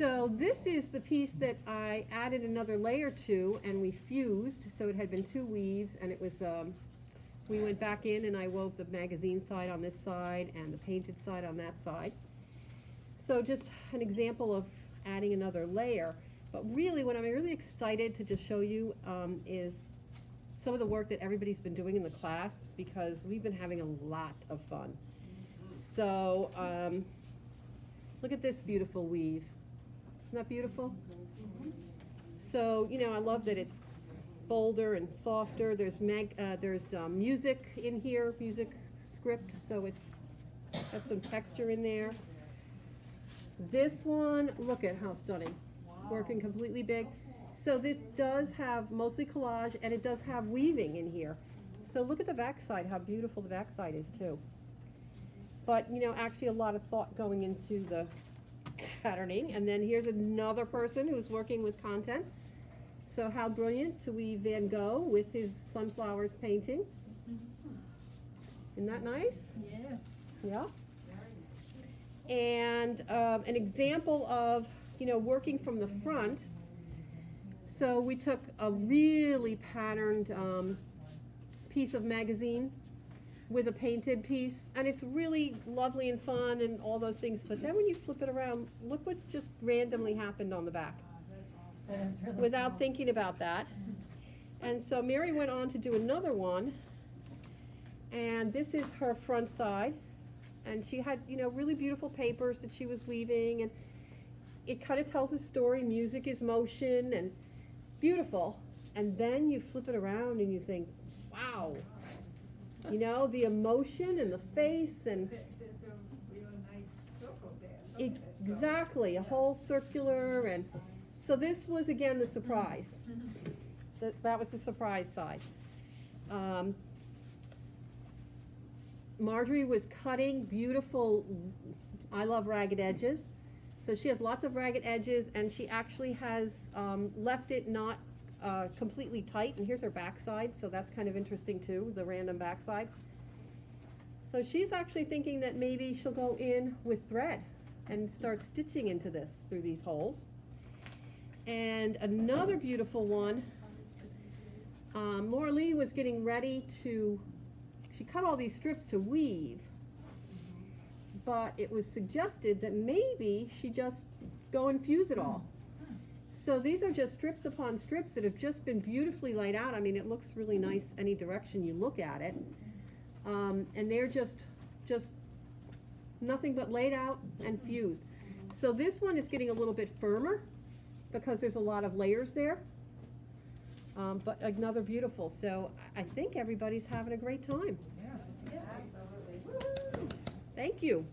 So this is the piece that I added another layer to, and we fused. So it had been 2 weaves, and it was, we went back in and I wove the magazine side on this side and the painted side on that side. So just an example of adding another layer. But really what I'm really excited to just show you is some of the work that everybody's been doing in the class, because we've been having a lot of fun. So look at this beautiful weave. Isn't that beautiful? So, you know, I love that it's bolder and softer. There's music in here, music script, so it's got some texture in there. This one, look at how stunning. Working completely big. So this does have mostly collage, and it does have weaving in here. So look at the backside, how beautiful the backside is too. But, you know, actually a lot of thought going into the patterning. And then here's another person who's working with content. So how brilliant to weave Van Gogh with his sunflowers paintings. Isn't that nice? Yes. Yeah. And an example of, you know, working from the front. So we took a really patterned piece of magazine with a painted piece, and it's really lovely and fun and all those things, but then when you flip it around, look what's just randomly happened on the back. That's really Without cool. thinking about that. And so Mary went on to do another one, and this is her front side, and she had, you know, really beautiful papers that she was weaving, and it kind of tells a story. Music is motion, and beautiful. And then you flip it around and you think, wow, you know, the emotion and the face, and There's a real nice circle there. exactly, a whole circular. And so this was again the surprise. That was the surprise side. Marjorie was cutting beautiful, I love ragged edges. So she has lots of ragged edges, and she actually has left it not completely tight. And here's her backside, so that's kind of interesting too, the random backside. So she's actually thinking that maybe she'll go in with thread and start stitching into this through these holes. And another beautiful one, Laura Lee was getting ready to, she cut all these strips to weave, but it was suggested that maybe she just go and fuse it all. So these are just strips upon strips that have just been beautifully laid out. I mean, it looks really nice any direction you look at it. And they're just nothing but laid out and fused. So this one is getting a little bit firmer because there's a lot of layers there. But another beautiful. So I think everybody's having a great time. Yeah, absolutely. Thank you.